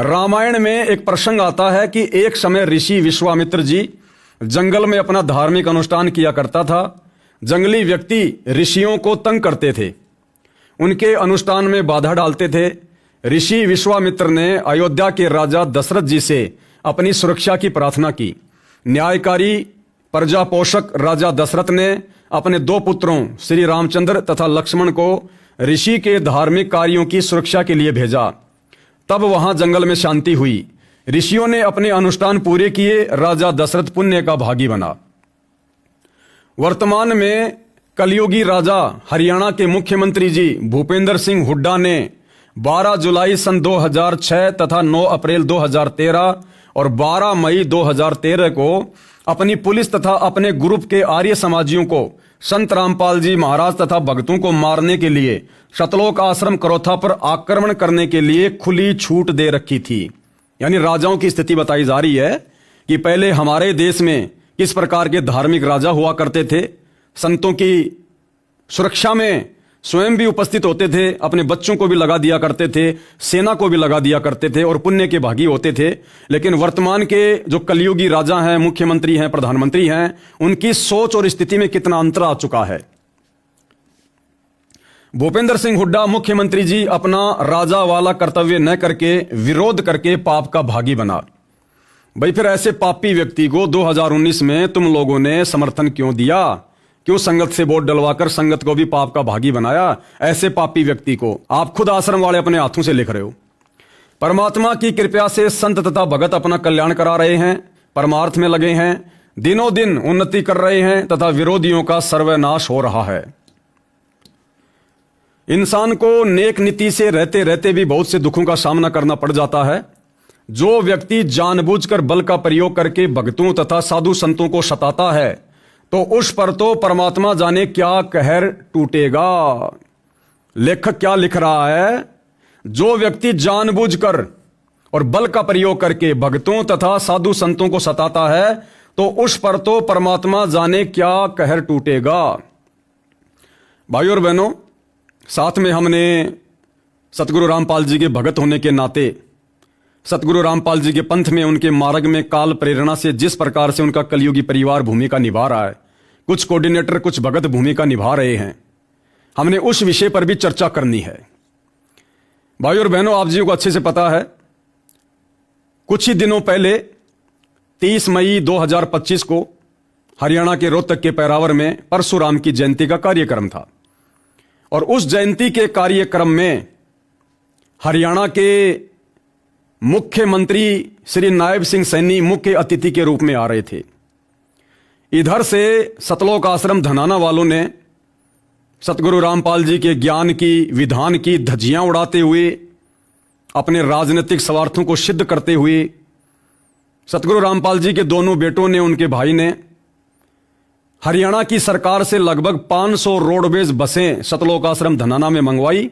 रामायण में एक प्रसंग आता है कि एक समय ऋषि विश्वामित्र जी जंगल में अपना धार्मिक अनुष्ठान किया करता था। जंगली व्यक्ति ऋषियों को तंग करते थे, उनके अनुष्ठान में बाधा डालते थे। ऋषि विश्वामित्र ने अयोध्या के राजा दशरथ जी से अपनी सुरक्षा की प्रार्थना की। न्यायकारी प्रजा पोषक राजा दशरथ ने अपने दो पुत्रों श्री रामचंद्र तथा लक्ष्मण को ऋषि के धार्मिक कार्यों की सुरक्षा के लिए भेजा। तब वहां जंगल में शांति हुई। ऋषियों ने अपने अनुष्ठान पूरे किए। राजा दशरथ पुण्य का भागी बना। वर्तमान में कलयुगी राजा हरियाणा के मुख्यमंत्री जी भूपेंद्र सिंह हुड्डा ने 12 जुलाई सन 2006 तथा 9 अप्रैल 2013 और 12 मई 2013 को अपनी पुलिस तथा अपने ग्रुप के आर्य समाजियों को संत रामपाल जी महाराज तथा भक्तों को मारने के लिए सतलोक आश्रम करोथा पर आक्रमण करने के लिए खुली छूट दे रखी थी। यानी राजाओं की स्थिति बताई जा रही है कि पहले हमारे देश में किस प्रकार के धार्मिक राजा हुआ करते थे। संतों की सुरक्षा में स्वयं भी उपस्थित होते थे, अपने बच्चों को भी लगा दिया करते थे, सेना को भी लगा दिया करते थे और पुण्य के भागी होते थे। लेकिन वर्तमान के जो कलयुगी राजा हैं, मुख्यमंत्री हैं, प्रधानमंत्री हैं, उनकी सोच और स्थिति में कितना अंतर आ चुका है। भूपेंद्र सिंह हुड्डा मुख्यमंत्री जी अपना राजा वाला कर्तव्य न करके विरोध करके पाप का भागी बना। भाई फिर ऐसे पापी व्यक्ति को 2019 में तुम लोगों ने समर्थन क्यों दिया? क्यों संगत से वोट डलवाकर संगत को भी पाप का भागी बनाया? ऐसे पापी व्यक्ति को आप खुद आश्रम वाले अपने हाथों से लिख रहे हो। परमात्मा की कृपा से संत तथा भगत अपना कल्याण करा रहे हैं, परमार्थ में लगे हैं, दिनों दिन उन्नति कर रहे हैं तथा विरोधियों का सर्वनाश हो रहा है। इंसान को नेक नीति से रहते रहते भी बहुत से दुखों का सामना करना पड़ जाता है। जो व्यक्ति जानबूझकर बल का प्रयोग करके भक्तों तथा साधु संतों को सताता है तो उस पर तो परमात्मा जाने क्या कहर टूटेगा। लेखक क्या लिख रहा है? जो व्यक्ति जानबूझकर और बल का प्रयोग करके भक्तों तथा साधु संतों को सताता है तो उस पर तो परमात्मा जाने क्या कहर टूटेगा। भाइयों और बहनों, साथ में हमने सतगुरु रामपाल जी के भगत होने के नाते सतगुरु रामपाल जी के पंथ में उनके मार्ग में काल प्रेरणा से जिस प्रकार से उनका कलयुगी परिवार भूमिका निभा रहा है, कुछ कोऑर्डिनेटर कुछ भगत भूमिका निभा रहे हैं, हमने उस विषय पर भी चर्चा करनी है। भाइयों और बहनों, आप जी को अच्छे से पता है, कुछ ही दिनों पहले 30 मई 2025 को हरियाणा के रोहतक के पैरावर में परशुराम की जयंती का कार्यक्रम था और उस जयंती के कार्यक्रम में हरियाणा के मुख्यमंत्री श्री नायब सिंह सैनी मुख्य अतिथि के रूप में आ रहे थे। इधर से सतलोक आश्रम धनाना वालों ने सतगुरु रामपाल जी के ज्ञान की विधान की धज्जियां उड़ाते हुए अपने राजनीतिक स्वार्थों को सिद्ध करते हुए सतगुरु रामपाल जी के दोनों बेटों ने, उनके भाई ने हरियाणा की सरकार से लगभग 500 रोडवेज बसें सतलोक आश्रम धनाना में मंगवाई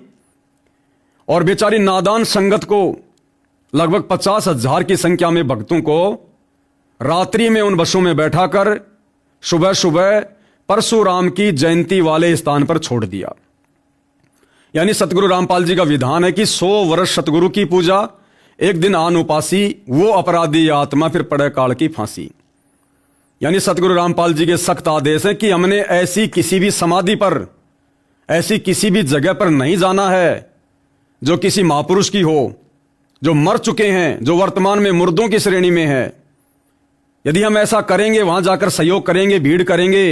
और बेचारी नादान संगत को लगभग 50,000 की संख्या में भक्तों को रात्रि में उन बसों में बैठाकर सुबह सुबह परशुराम की जयंती वाले स्थान पर छोड़ दिया। यानी सतगुरु रामपाल जी का विधान है कि 100 वर्ष सतगुरु की पूजा, एक दिन आन उपासी, वो अपराधी आत्मा फिर पड़े काल की फांसी। यानी सतगुरु रामपाल जी के सख्त आदेश है कि हमने ऐसी किसी भी समाधि पर, ऐसी किसी भी जगह पर नहीं जाना है जो किसी महापुरुष की हो, जो मर चुके हैं, जो वर्तमान में मुर्दों की श्रेणी में है। यदि हम ऐसा करेंगे, वहां जाकर सहयोग करेंगे, भीड़ करेंगे,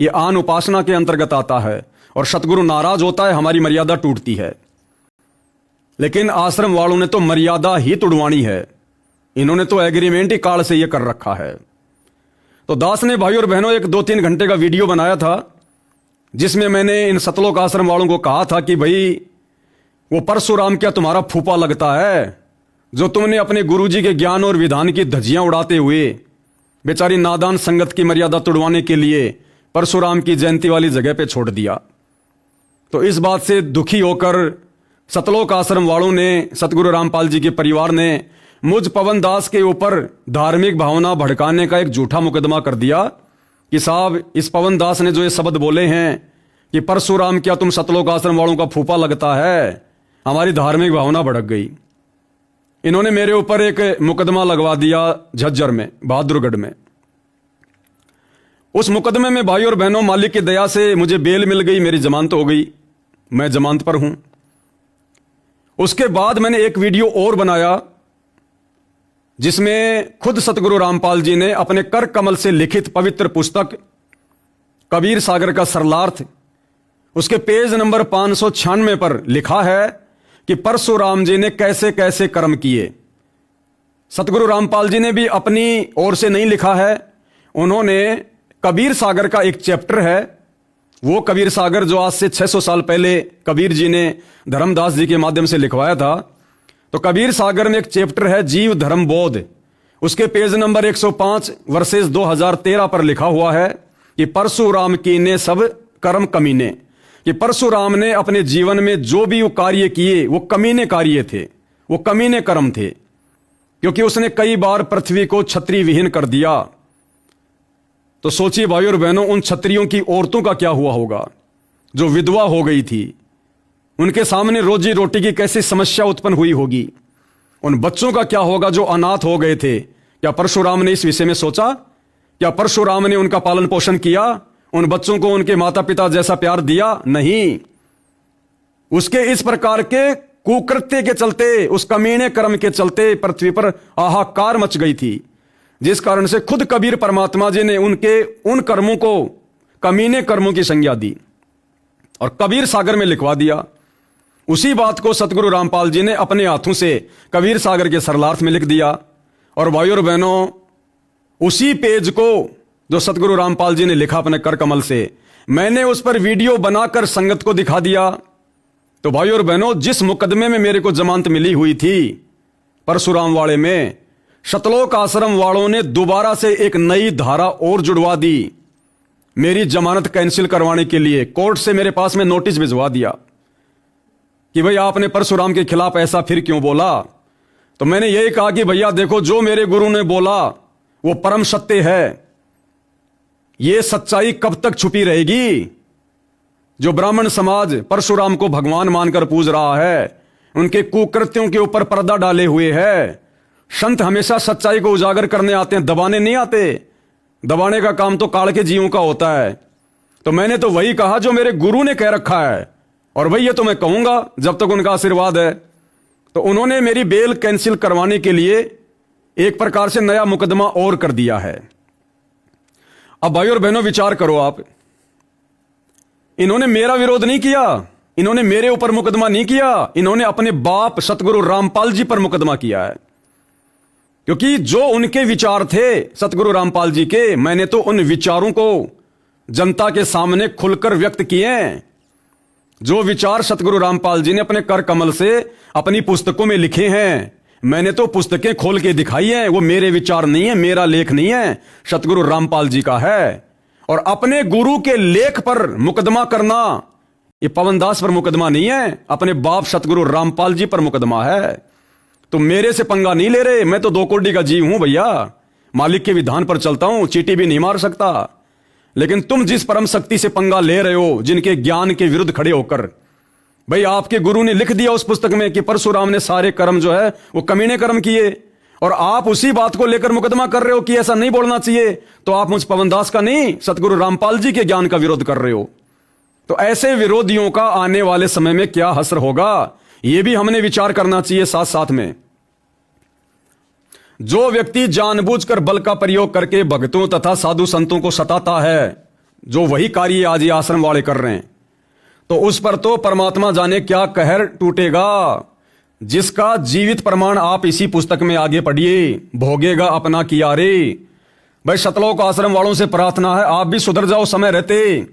ये आन उपासना के अंतर्गत आता है और सतगुरु नाराज होता है, हमारी मर्यादा टूटती है। लेकिन आश्रम वालों ने तो मर्यादा ही तुड़वानी है। इन्होंने तो एग्रीमेंट ही काल से ये कर रखा है। तो दास ने भाई और बहनों एक 2-3 घंटे का वीडियो बनाया था जिसमें मैंने इन सतलोक आश्रम वालों को कहा था कि भाई वो परशुराम क्या तुम्हारा फूफा लगता है जो तुमने अपने गुरुजी के ज्ञान और विधान की धज्जियां उड़ाते हुए बेचारी नादान संगत की मर्यादा तुड़वाने के लिए परशुराम की जयंती वाली जगह पे छोड़ दिया। तो इस बात से दुखी होकर सतलोक आश्रम वालों ने, सतगुरु रामपाल जी के परिवार ने मुझ पवन दास के ऊपर धार्मिक भावना भड़काने का एक झूठा मुकदमा कर दिया कि साहब इस पवन दास ने जो ये शब्द बोले हैं कि परशुराम क्या तुम सतलोक आश्रम वालों का फूफा लगता है, हमारी धार्मिक भावना भड़क गई। इन्होंने मेरे ऊपर एक मुकदमा लगवा दिया झज्जर में, बहादुरगढ़ में। उस मुकदमे में भाई और बहनों, मालिक की दया से मुझे बेल मिल गई, मेरी जमानत हो गई, मैं जमानत पर हूं। उसके बाद मैंने एक वीडियो और बनाया जिसमें खुद सतगुरु रामपाल जी ने अपने कर कमल से लिखित पवित्र पुस्तक कबीर सागर का सरलार्थ, उसके पेज नंबर 596 पर लिखा है कि परशुराम जी ने कैसे कैसे कर्म किए। सतगुरु रामपाल जी ने भी अपनी ओर से नहीं लिखा है, उन्होंने कबीर सागर का एक चैप्टर है, वो कबीर सागर जो आज से 600 साल पहले कबीर जी ने धर्मदास जी के माध्यम से लिखवाया था। तो कबीर सागर में एक चैप्टर है जीव धर्म बोध, उसके पेज नंबर 105 वर्सेस 2013 पर लिखा हुआ है कि परशुराम कीने सब कर्म कमीने, कि परशुराम ने अपने जीवन में जो भी वो कार्य किए वो कमीने कार्य थे, वो कमीने कर्म थे, क्योंकि उसने कई बार पृथ्वी को छत्री विहीन कर दिया। तो सोचिए भाई और बहनों, उन छत्रियों की औरतों का क्या हुआ होगा जो विधवा हो गई थी, उनके सामने रोजी रोटी की कैसी समस्या उत्पन्न हुई होगी। उन बच्चों का क्या होगा जो अनाथ हो गए थे। क्या परशुराम ने इस विषय में सोचा? क्या परशुराम ने उनका पालन पोषण किया, उन बच्चों को उनके माता पिता जैसा प्यार दिया? नहीं। उसके इस प्रकार के कुकृत्य के चलते, उस कमीने कर्म के चलते पृथ्वी पर हाहाकार मच गई थी, जिस कारण से खुद कबीर परमात्मा जी ने उनके उन कर्मों को कमीने कर्मों की संज्ञा दी और कबीर सागर में लिखवा दिया। उसी बात को सतगुरु रामपाल जी ने अपने हाथों से कबीर सागर के सरलार्थ में लिख दिया। और भाइयों और बहनों, उसी पेज को जो सतगुरु रामपाल जी ने लिखा अपने कर कमल से, मैंने उस पर वीडियो बनाकर संगत को दिखा दिया। तो भाइयों और बहनों, जिस मुकदमे में मेरे को जमानत मिली हुई थी परशुराम वाले में, शतलोक आश्रम वालों ने दोबारा से एक नई धारा और जुड़वा दी। मेरी जमानत कैंसिल करवाने के लिए कोर्ट से मेरे पास में नोटिस भिजवा दिया कि भाई आपने परशुराम के खिलाफ ऐसा फिर क्यों बोला। तो मैंने यही कहा कि भैया देखो, जो मेरे गुरु ने बोला वो परम सत्य है, ये सच्चाई कब तक छुपी रहेगी। जो ब्राह्मण समाज परशुराम को भगवान मानकर पूज रहा है, उनके कुकृत्यों के ऊपर पर्दा डाले हुए है। संत हमेशा सच्चाई को उजागर करने आते हैं, दबाने नहीं आते। दबाने का काम तो काल के जीवों का होता है। तो मैंने तो वही कहा जो मेरे गुरु ने कह रखा है, और भाई ये तो मैं कहूंगा जब तक उनका आशीर्वाद है। तो उन्होंने मेरी बेल कैंसिल करवाने के लिए एक प्रकार से नया मुकदमा और कर दिया है। अब भाई और बहनों, विचार करो आप, इन्होंने मेरा विरोध नहीं किया, इन्होंने मेरे ऊपर मुकदमा नहीं किया, इन्होंने अपने बाप सतगुरु रामपाल जी पर मुकदमा किया है। क्योंकि जो उनके विचार थे सतगुरु रामपाल जी के, मैंने तो उन विचारों को जनता के सामने खुलकर व्यक्त किए हैं। जो विचार सतगुरु रामपाल जी ने अपने कर कमल से अपनी पुस्तकों में लिखे हैं, मैंने तो पुस्तकें खोल के दिखाई हैं। वो मेरे विचार नहीं है, मेरा लेख नहीं है, सतगुरु रामपाल जी का है। और अपने गुरु के लेख पर मुकदमा करना, ये पवनदास पर मुकदमा नहीं है, अपने बाप सतगुरु रामपाल जी पर मुकदमा है। तो मेरे से पंगा नहीं ले रहे, मैं तो दो कोडी का जीव हूं भैया, मालिक के विधान पर चलता हूं, चींटी भी नहीं मार सकता। लेकिन तुम जिस परम शक्ति से पंगा ले रहे हो, जिनके ज्ञान के विरुद्ध खड़े होकर, भाई आपके गुरु ने लिख दिया उस पुस्तक में कि परशुराम ने सारे कर्म जो है वो कमीने कर्म किए, और आप उसी बात को लेकर मुकदमा कर रहे हो कि ऐसा नहीं बोलना चाहिए। तो आप मुझ पवनदास का नहीं, सतगुरु रामपाल जी के ज्ञान का विरोध कर रहे हो। तो ऐसे विरोधियों का आने वाले समय में क्या हश्र होगा, यह भी हमने विचार करना चाहिए साथ साथ में। जो व्यक्ति जानबूझकर बल का प्रयोग करके भक्तों तथा साधु संतों को सताता है, जो वही कार्य आज ये आश्रम वाले कर रहे हैं, तो उस पर तो परमात्मा जाने क्या कहर टूटेगा, जिसका जीवित प्रमाण आप इसी पुस्तक में आगे पढ़िए। भोगेगा अपना किया रे। भाई शतलोक आश्रम वालों से प्रार्थना है, आप भी सुधर जाओ समय रहते।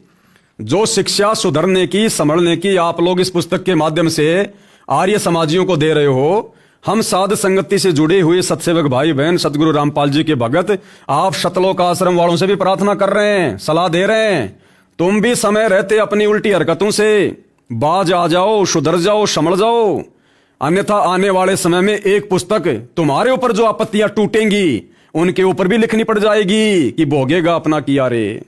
जो शिक्षा सुधरने की, संभलने की आप लोग इस पुस्तक के माध्यम से आर्य समाजियों को दे रहे हो, हम साध संगति से जुड़े हुए सत्सेवक भाई बहन सतगुरु रामपाल जी के भगत, आप शतलोक आश्रम वालों से भी प्रार्थना कर रहे हैं, सलाह दे रहे हैं, तुम भी समय रहते अपनी उल्टी हरकतों से बाज आ जाओ, सुधर जाओ, संभल जाओ। अन्यथा आने वाले समय में एक पुस्तक तुम्हारे ऊपर जो आपत्तियां टूटेंगी, उनके ऊपर भी लिखनी पड़ जाएगी कि भोगेगा अपना किया रे।